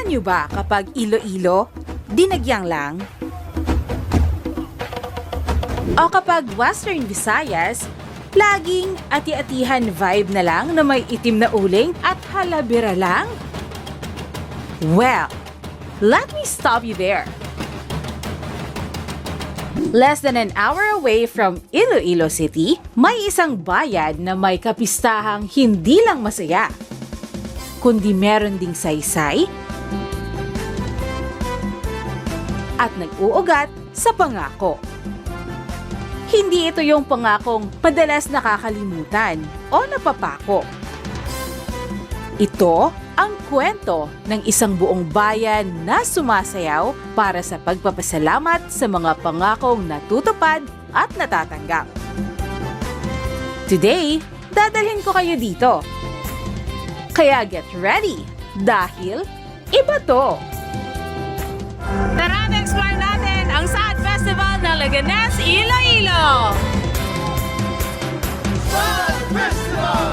Alam niyo ba kapag Iloilo, dinagyang lang? O kapag Western Visayas, laging ati-atihan vibe na lang na may itim na uling at halabira lang? Well, let me stop you there. Less than an hour away from Iloilo City, may isang bayan na may kapistahang hindi lang masaya, kundi meron ding saysay at nag-uugat sa pangako. Hindi ito yung pangakong madalas nakakalimutan o napapako. Ito ang kwento ng isang buong bayan na sumasayaw para sa pagpapasalamat sa mga pangakong natutupad at natatanggap. Today, dadalhin ko kayo dito. Kaya get ready dahil iba to! Tara, explore natin ang Saad Festival ng Leganes, Iloilo! Saad Festival!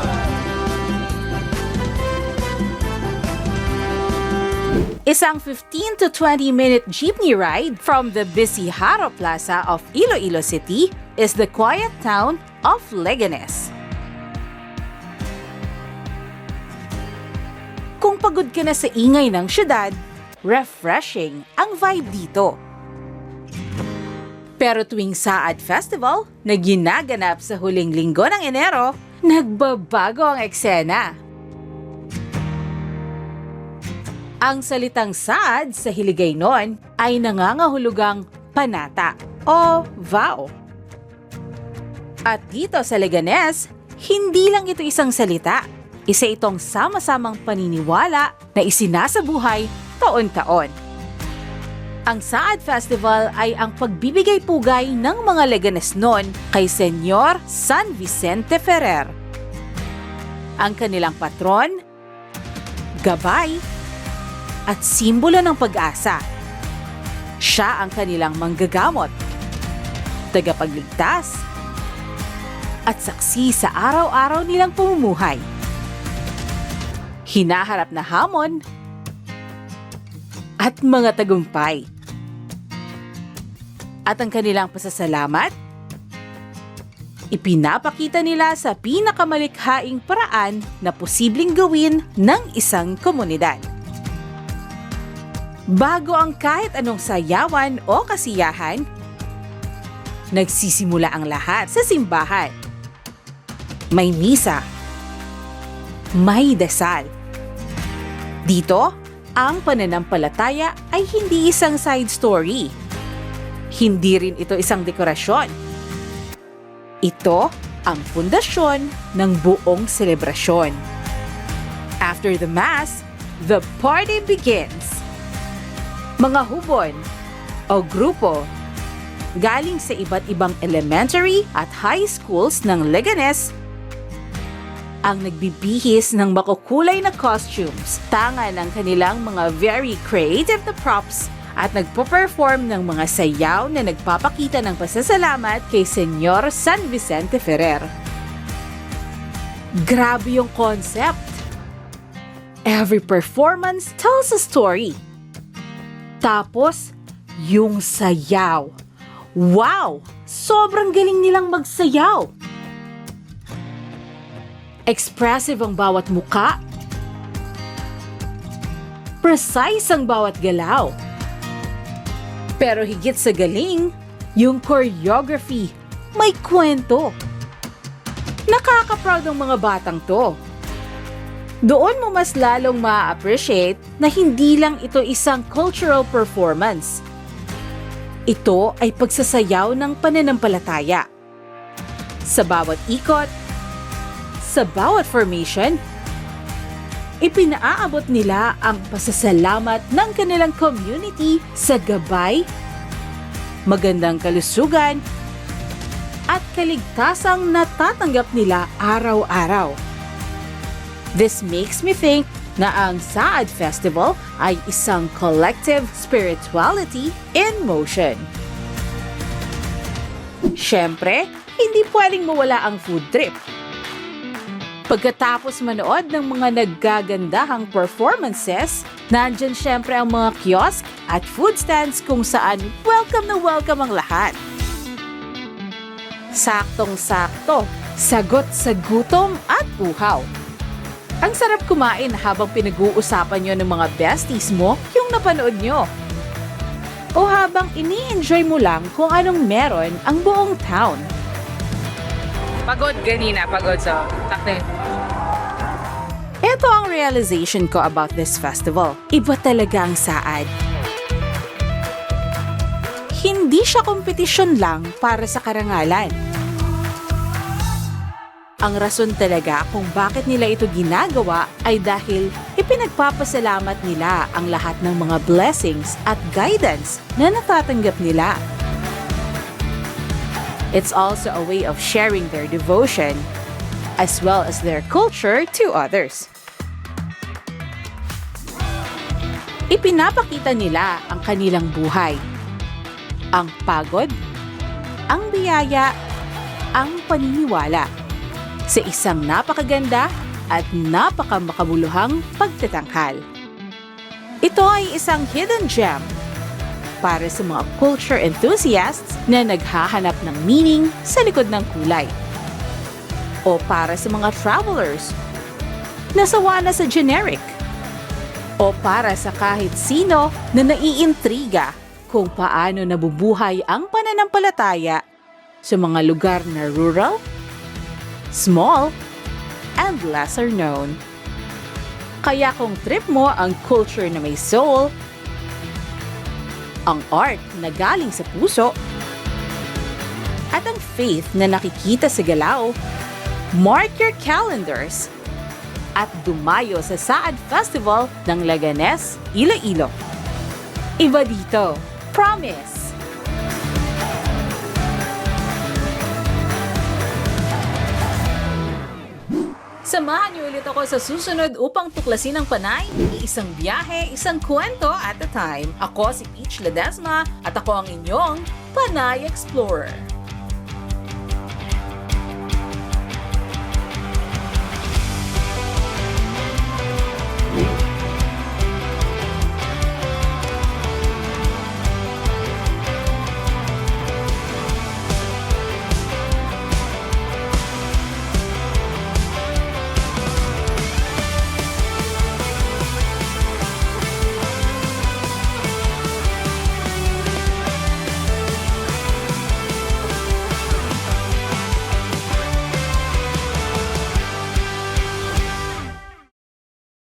Isang 15 to 20 minute jeepney ride from the busy Haro Plaza of Iloilo City is the quiet town of Leganes. Kung pagod ka na sa ingay ng syudad, refreshing ang vibe dito. Pero tuwing Saad Festival na ginaganap sa huling linggo ng Enero, nagbabago ang eksena. Ang salitang Saad sa Hiligaynon ay nangangahulugang panata o vow. At dito sa Leganes, hindi lang ito isang salita. Isa itong sama-samang paniniwala na isinasabuhay taon-taon. Ang Saad Festival ay ang pagbibigay pugay ng mga Leganesnon kay Senyor San Vicente Ferrer. Ang kanilang patron, gabay, at simbolo ng pag-asa. Siya ang kanilang manggagamot, tagapagligtas, at saksi sa araw-araw nilang pamumuhay. Hinaharap na hamon at mga tagumpay. At ang kanilang pasasalamat, ipinapakita nila sa pinakamalikhaing paraan na posibleng gawin ng isang komunidad. Bago ang kahit anong sayawan o kasiyahan, nagsisimula ang lahat sa simbahan. May misa, may dasal. Dito, ang pananampalataya ay hindi isang side story. Hindi rin ito isang dekorasyon. Ito ang pundasyon ng buong selebrasyon. After the Mass, the party begins. Mga hubon o grupo galing sa iba't ibang elementary at high schools ng Leganes ang nagbibihis ng makukulay na costumes, tanga ng kanilang mga very creative na props at nagpo-perform ng mga sayaw na nagpapakita ng pasasalamat kay Senyor San Vicente Ferrer. Grabe yung concept! Every performance tells a story. Tapos, yung sayaw. Wow! Sobrang galing nilang magsayaw! Expressive ang bawat muka. Precise ang bawat galaw. Pero higit sa galing, yung choreography, may kwento. Nakaka-proud ang mga batang to. Doon mo mas lalong ma-appreciate na hindi lang ito isang cultural performance. Ito ay pagsasayaw ng pananampalataya. Sa bawat ikot, sa bawat formation, ipinaaabot nila ang pasasalamat ng kanilang community sa gabay, magandang kalusugan, at kaligtasang natatanggap nila araw-araw. This makes me think na ang Saad Festival ay isang collective spirituality in motion. Siyempre, hindi pwedeng mawala ang food trip. Pagkatapos manood ng mga naggagandahang performances, nandyan syempre ang mga kiosk at food stands kung saan welcome na welcome ang lahat. Saktong-sakto, sagot sa gutom at uhaw. Ang sarap kumain habang pinag-uusapan nyo ng mga besties mo yung napanood nyo. O habang ini-enjoy mo lang kung anong meron ang buong town. Pagod ganina, pagod sa takte. Ito ang realization ko about this festival. Iba talaga ang saad. Hindi siya kompetisyon lang para sa karangalan. Ang rason talaga kung bakit nila ito ginagawa ay dahil ipinagpapasalamat nila ang lahat ng mga blessings at guidance na natatanggap nila. It's also a way of sharing their devotion as well as their culture to others. Ipinapakita nila ang kanilang buhay, ang pagod, ang biyaya, ang paniniwala sa isang napakaganda at napakamakabuluhang pagtatanghal. Ito ay isang hidden gem para sa mga culture enthusiasts na naghahanap ng meaning sa likod ng kulay. O para sa mga travelers na sawa na sa generic. O para sa kahit sino na naiintriga kung paano nabubuhay ang pananampalataya sa mga lugar na rural, small, and lesser known. Kaya kung trip mo ang culture na may soul, ang art na galing sa puso, at ang faith na nakikita sa galaw, mark your calendars at dumayo sa Saad Festival ng Laganes, Iloilo. Iba dito, promise! Samahan niyo ulit ako sa susunod upang tuklasin ang panay, isang biyahe, isang kwento at a time. Ako si Peach Ledesma at ako ang inyong Panay Explorer.